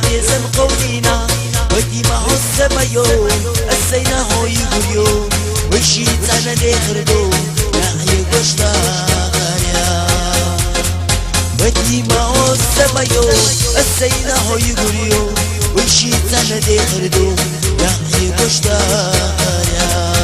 بيزم قولينا ودي ما حس بيوم السينا هو يقوليو وشي تانا نخردو نحيي قشتا غاريا ودي ما حس بيوم السينا هو يقوليو وشي تانا نخردو نحيي قشتا غاريا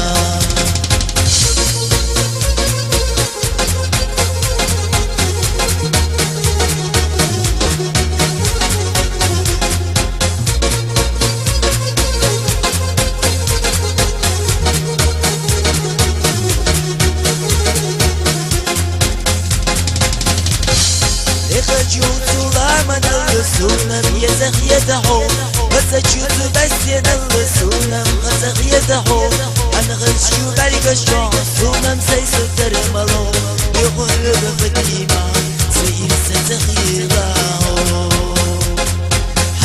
جوتولا من الرسولم يزخ يدهو بس جوت بس ين الرسولم غزخ يدهو أنا غز شو بالك شو سولم سيسر درملو يغرب بديما سير ستخيلاو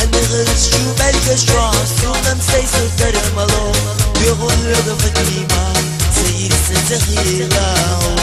أنا غز شو بالك شو سولم سيسر درملو يغرب بديما سير ستخيلاو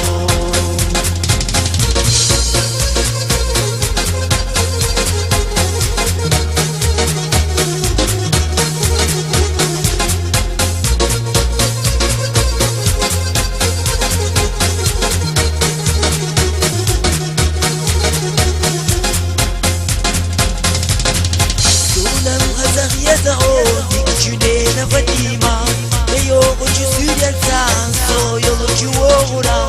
يدعو ديك جنين فديما ليوغ جسور يلتان سو يلو جوغرا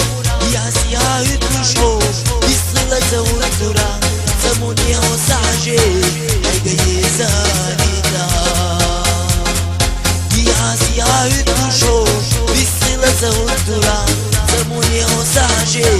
ياسيها يدوشو بيصلة وردورا سموني هو سعجي هيقا يزانيتا ياسيها يدوشو بيصلة وردورا سموني هو سعجي